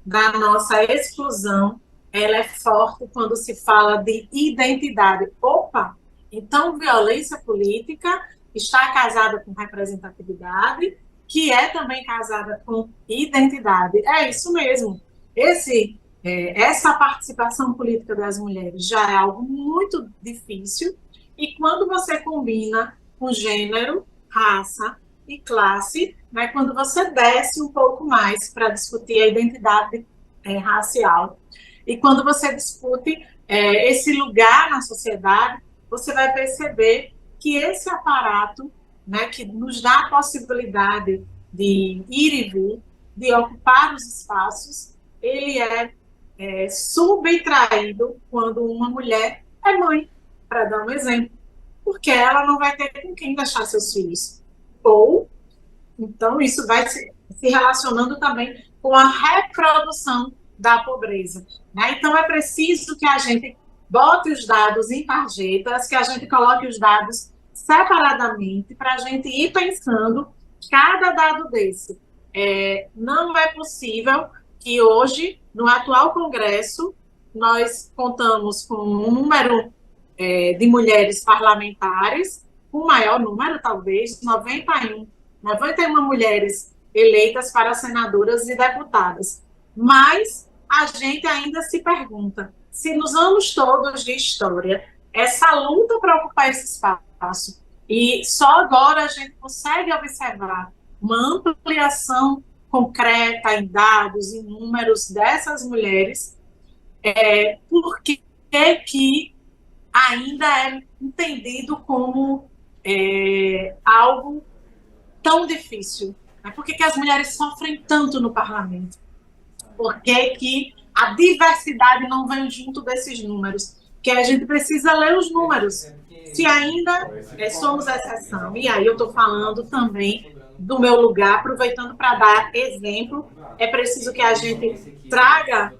da nossa exclusão, ela é forte quando se fala de identidade. Opa! Então, violência política está casada com representatividade, que é também casada com identidade. É isso mesmo. Essa participação política das mulheres já é algo muito difícil, e quando você combina com gênero, raça, e classe, né, quando você desce um pouco mais para discutir a identidade racial. E quando você discute esse lugar na sociedade, você vai perceber que esse aparato, né, que nos dá a possibilidade de ir e vir, de ocupar os espaços, ele é subtraído quando uma mulher é mãe, para dar um exemplo, porque ela não vai ter com quem deixar seus filhos. Ou, então, isso vai se relacionando também com a reprodução da pobreza, né? Então, é preciso que a gente bote os dados em tarjetas, que a gente coloque os dados separadamente, para a gente ir pensando cada dado desse. Não é possível que hoje, no atual Congresso, nós contamos com um número de mulheres parlamentares, o maior número, talvez, 91 mulheres eleitas para senadoras e deputadas. Mas a gente ainda se pergunta se nos anos todos de história, essa luta para ocupar esse espaço, e só agora a gente consegue observar uma ampliação concreta em dados, em números dessas mulheres, por que ainda é entendido como algo tão difícil? Por que as mulheres sofrem tanto no parlamento? Por que a diversidade não vem junto desses números? Que a gente precisa ler os números. Se ainda somos exceção, e aí eu estou falando também do meu lugar, aproveitando para dar exemplo, é preciso que a gente traga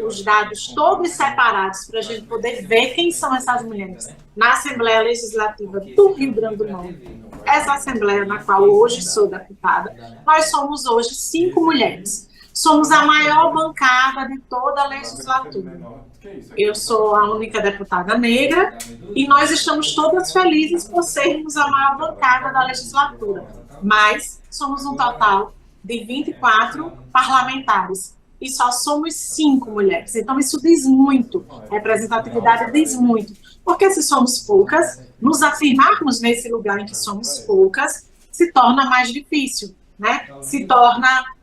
os dados todos separados para a gente poder ver quem são essas mulheres. Na Assembleia Legislativa do Rio Grande do Norte, essa Assembleia na qual hoje sou deputada, nós somos hoje 5 mulheres. Somos a maior bancada de toda a legislatura. Eu sou a única deputada negra e nós estamos todas felizes por sermos a maior bancada da legislatura. Mas somos um total de 24 parlamentares e só somos 5 mulheres. Então isso diz muito, a representatividade diz muito. Porque se somos poucas, nos afirmarmos nesse lugar em que somos poucas, se torna mais difícil, né?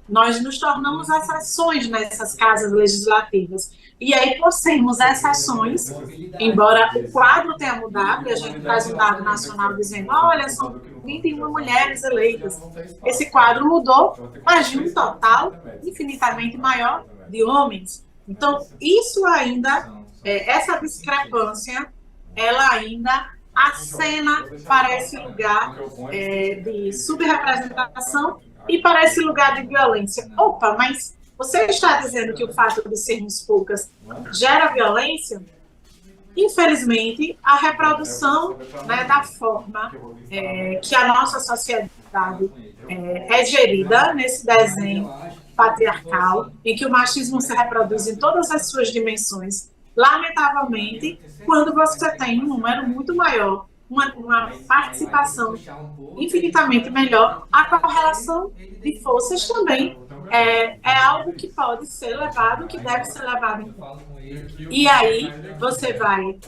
Nós nos tornamos exceções nessas casas legislativas. E aí, por sermos exceções, embora o quadro tenha mudado, e a gente traz um dado nacional dizendo, olha, são 21 mulheres eleitas. Esse quadro mudou, mas de um total infinitamente maior de homens. Então, isso ainda, essa discrepância, ela ainda acena para esse lugar de subrepresentação e para esse lugar de violência. Opa, mas você está dizendo que o fato de sermos poucas gera violência? Infelizmente, a reprodução, né, da forma que a nossa sociedade é gerida nesse desenho patriarcal, em que o machismo se reproduz em todas as suas dimensões, lamentavelmente, quando você tem um número muito maior, uma participação infinitamente melhor, a correlação de forças também é algo que pode ser levado, que deve ser levado em conta. E aí você vai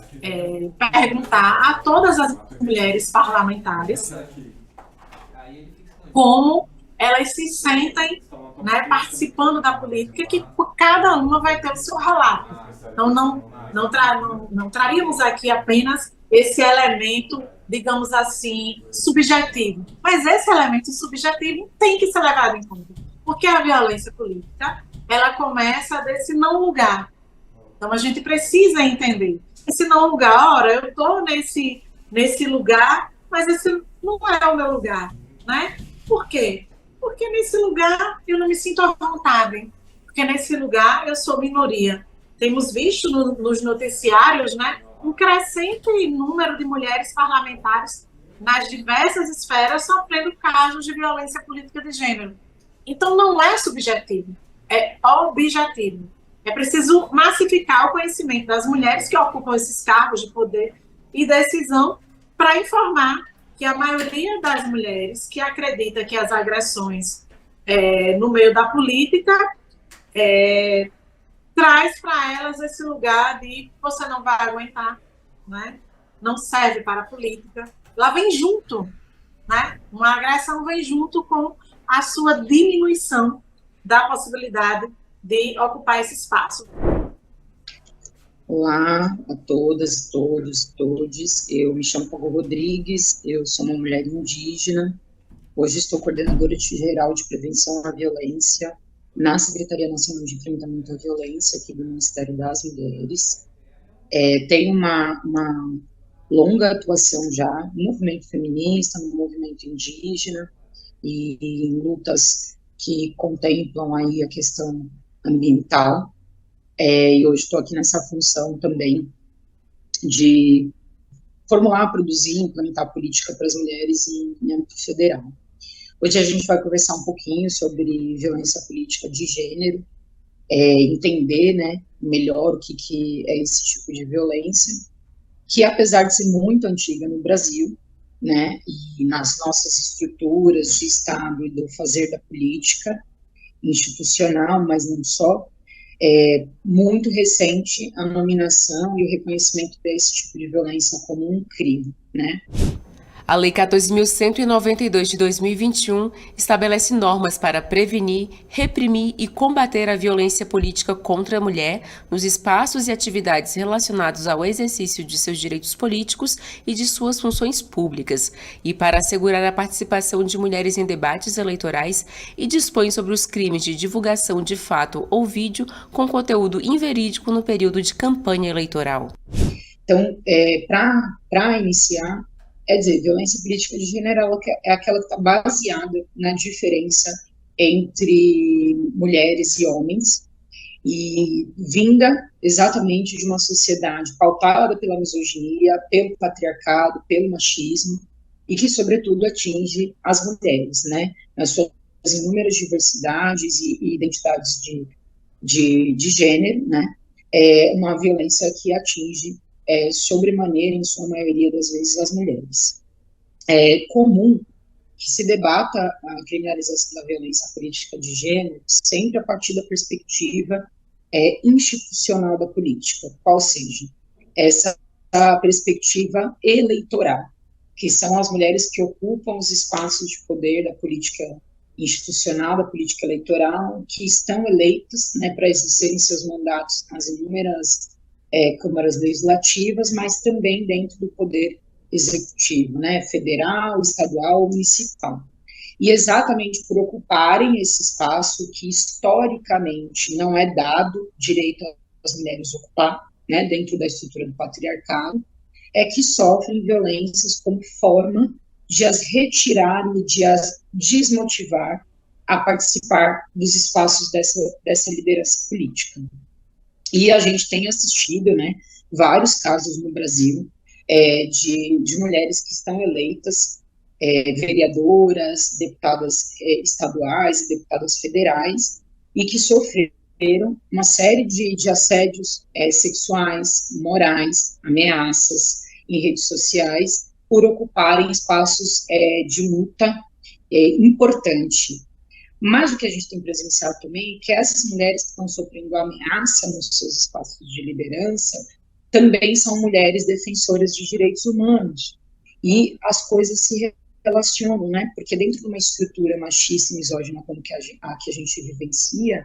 perguntar a todas as mulheres parlamentares como elas se sentem, né, participando da política, que cada uma vai ter o seu relato. Então, não traríamos aqui apenas esse elemento, digamos assim, subjetivo. Mas esse elemento subjetivo tem que ser levado em conta. Porque a violência política, ela começa desse não lugar. Então, a gente precisa entender. Esse não lugar, ora, eu estou nesse lugar, mas esse não é o meu lugar, né? Por quê? Porque nesse lugar eu não me sinto à vontade. Porque nesse lugar eu sou minoria. Temos visto nos noticiários, né, um crescente número de mulheres parlamentares nas diversas esferas sofrendo casos de violência política de gênero. Então, não é subjetivo, é objetivo. É preciso massificar o conhecimento das mulheres que ocupam esses cargos de poder e decisão para informar que a maioria das mulheres que acredita que as agressões no meio da política traz para elas esse lugar de você não vai aguentar, né? Não serve para a política. Lá vem junto, né? Uma agressão vem junto com a sua diminuição da possibilidade de ocupar esse espaço. Olá a todas, todos, todes. Eu me chamo Paulo Rodrigues, eu sou uma mulher indígena. Hoje estou coordenadora geral de prevenção à violência na Secretaria Nacional de Enfrentamento à Violência aqui do Ministério das Mulheres. Tenho uma longa atuação já no movimento feminista, no movimento indígena e em lutas que contemplam aí a questão ambiental. E hoje estou aqui nessa função também de formular, produzir e implementar política para as mulheres em âmbito federal. Hoje a gente vai conversar um pouquinho sobre violência política de gênero, entender, né, melhor o que é esse tipo de violência, que apesar de ser muito antiga no Brasil, né, e nas nossas estruturas de Estado e do fazer da política institucional, mas não só, é muito recente a nominação e o reconhecimento desse tipo de violência como um crime, né? A Lei 14.192 de 2021 estabelece normas para prevenir, reprimir e combater a violência política contra a mulher nos espaços e atividades relacionados ao exercício de seus direitos políticos e de suas funções públicas, e para assegurar a participação de mulheres em debates eleitorais, e dispõe sobre os crimes de divulgação de fato ou vídeo com conteúdo inverídico no período de campanha eleitoral. Então, para iniciar, violência política de gênero é aquela que está baseada na diferença entre mulheres e homens, e vinda exatamente de uma sociedade pautada pela misoginia, pelo patriarcado, pelo machismo, e que, sobretudo, atinge as mulheres, né, nas suas inúmeras diversidades e identidades de gênero, né, uma violência que atinge sobremaneira, em sua maioria das vezes, as mulheres. É comum que se debata a criminalização da violência política de gênero sempre a partir da perspectiva institucional da política, qual seja, essa perspectiva eleitoral, que são as mulheres que ocupam os espaços de poder da política institucional, da política eleitoral, que estão eleitas, né, para exercerem seus mandatos nas inúmeras câmaras legislativas, mas também dentro do poder executivo, né, federal, estadual, municipal. E exatamente por ocuparem esse espaço que historicamente não é dado direito às mulheres ocupar, né, dentro da estrutura do patriarcado, é que sofrem violências como forma de as retirar e de as desmotivar a participar dos espaços dessa liderança política. E a gente tem assistido, né, vários casos no Brasil de mulheres que estão eleitas, vereadoras, deputadas estaduais e deputadas federais, e que sofreram uma série de assédios sexuais, morais, ameaças em redes sociais, por ocuparem espaços de luta importante. Mas o que a gente tem presenciado também é que essas mulheres que estão sofrendo ameaça nos seus espaços de liderança também são mulheres defensoras de direitos humanos. E as coisas se relacionam, né? Porque dentro de uma estrutura machista e misógina como a que a gente vivencia,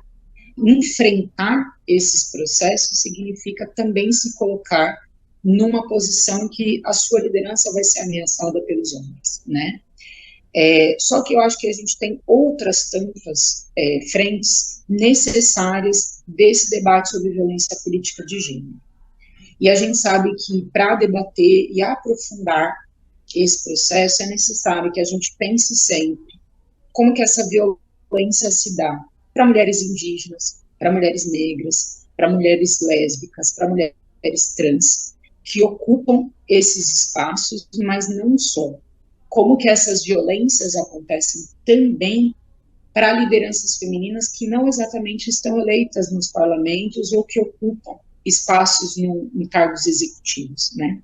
enfrentar esses processos significa também se colocar numa posição que a sua liderança vai ser ameaçada pelos homens, né? Só que eu acho que a gente tem outras tantas frentes necessárias desse debate sobre violência política de gênero. E a gente sabe que para debater e aprofundar esse processo é necessário que a gente pense sempre como que essa violência se dá para mulheres indígenas, para mulheres negras, para mulheres lésbicas, para mulheres trans, que ocupam esses espaços, mas não só. Como que essas violências acontecem também para lideranças femininas que não exatamente estão eleitas nos parlamentos ou que ocupam espaços em cargos executivos, né?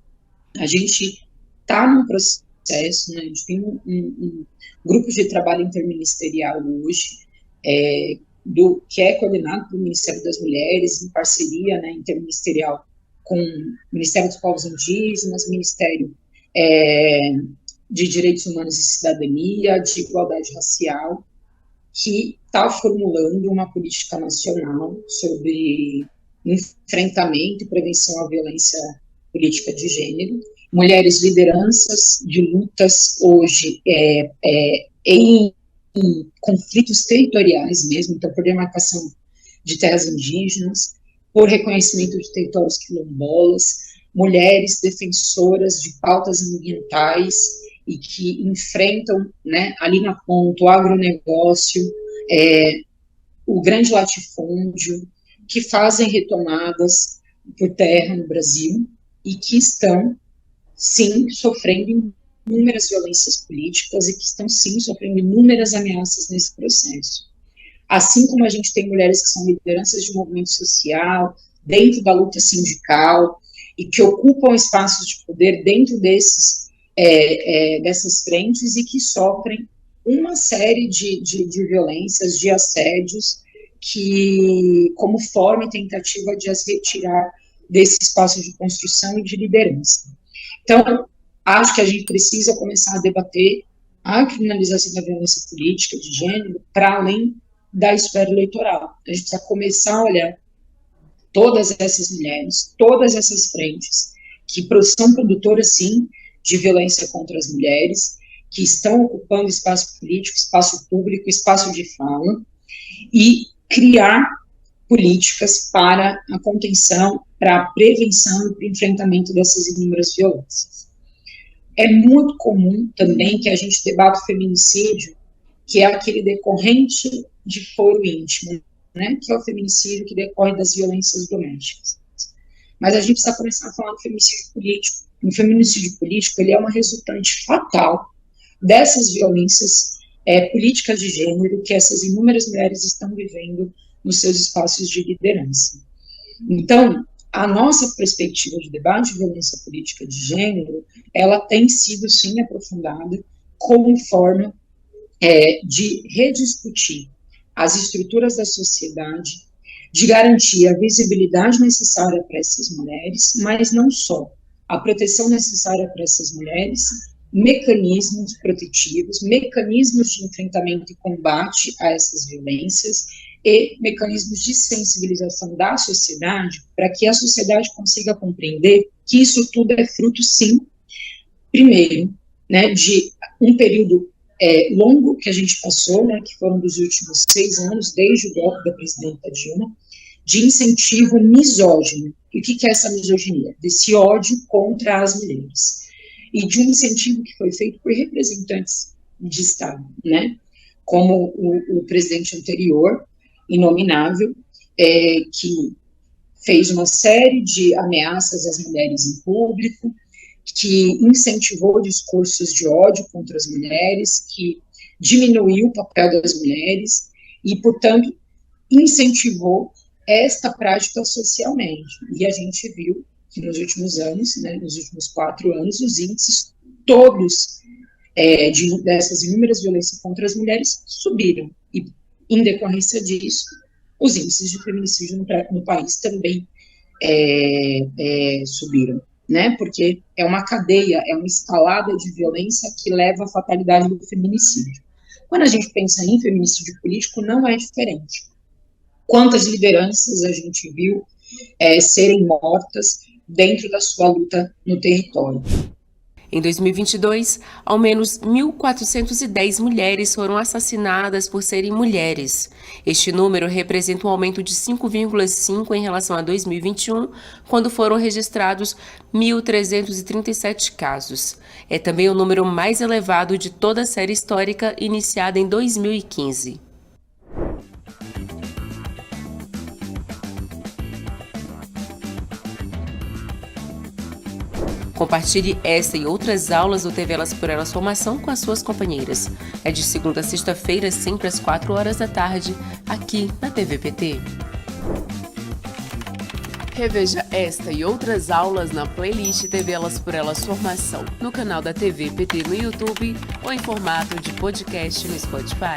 A gente está num processo, né, a gente tem um grupo de trabalho interministerial hoje, que é coordenado pelo Ministério das Mulheres, em parceria, né, interministerial com o Ministério dos Povos Indígenas, Ministério de Direitos Humanos e Cidadania, de Igualdade Racial, que está formulando uma política nacional sobre enfrentamento e prevenção à violência política de gênero. Mulheres lideranças de lutas hoje em conflitos territoriais mesmo, então por demarcação de terras indígenas, por reconhecimento de territórios quilombolas, mulheres defensoras de pautas ambientais e que enfrentam, né, ali na ponta, o agronegócio, o grande latifúndio, que fazem retomadas por terra no Brasil e que estão, sim, sofrendo inúmeras violências políticas e que estão, sim, sofrendo inúmeras ameaças nesse processo. Assim como a gente tem mulheres que são lideranças de movimento social, dentro da luta sindical, e que ocupam espaços de poder dentro dessas frentes e que sofrem uma série de violências, de assédios, que, como forma e tentativa de as retirar desse espaço de construção e de liderança. Então, acho que a gente precisa começar a debater a criminalização da violência política de gênero para além da esfera eleitoral. A gente precisa começar a olhar todas essas mulheres, todas essas frentes, que são produtoras, sim, de violência contra as mulheres, que estão ocupando espaço político, espaço público, espaço de fala, e criar políticas para a contenção, para a prevenção e para o enfrentamento dessas inúmeras violências. É muito comum também que a gente debata o feminicídio, que é aquele decorrente de foro íntimo, né, que é o feminicídio que decorre das violências domésticas. Mas a gente precisa começar a falar do feminicídio político. O feminicídio político, ele é uma resultante fatal dessas violências políticas de gênero que essas inúmeras mulheres estão vivendo nos seus espaços de liderança. Então, a nossa perspectiva de debate de violência política de gênero, ela tem sido, sim, aprofundada como forma de rediscutir as estruturas da sociedade, de garantir a visibilidade necessária para essas mulheres, mas não só, a proteção necessária para essas mulheres, mecanismos protetivos, mecanismos de enfrentamento e combate a essas violências e mecanismos de sensibilização da sociedade para que a sociedade consiga compreender que isso tudo é fruto, sim, primeiro, né, de um período longo que a gente passou, né, que foram dos últimos 6 anos, desde o golpe da presidenta Dilma, de incentivo misógino. E o que é essa misoginia? Desse ódio contra as mulheres. E de um incentivo que foi feito por representantes de Estado, né, como o presidente anterior, inominável, que fez uma série de ameaças às mulheres em público, que incentivou discursos de ódio contra as mulheres, que diminuiu o papel das mulheres e, portanto, incentivou esta prática socialmente. E a gente viu que nos últimos anos, né, nos últimos 4 anos, os índices todos dessas inúmeras violências contra as mulheres subiram. E, em decorrência disso, os índices de feminicídio no país também subiram, né, porque é uma cadeia, é uma escalada de violência que leva à fatalidade do feminicídio. Quando a gente pensa em feminicídio político, não é diferente. Quantas lideranças a gente viu serem mortas dentro da sua luta no território. Em 2022, ao menos 1.410 mulheres foram assassinadas por serem mulheres. Este número representa um aumento de 5,5% em relação a 2021, quando foram registrados 1.337 casos. É também o número mais elevado de toda a série histórica iniciada em 2015. Compartilhe esta e outras aulas do TV Elas por Elas Formação com as suas companheiras. É de segunda a sexta-feira, sempre às 4 horas da tarde, aqui na TV PT. Reveja esta e outras aulas na playlist TV Elas por Elas Formação, no canal da TV PT no YouTube ou em formato de podcast no Spotify.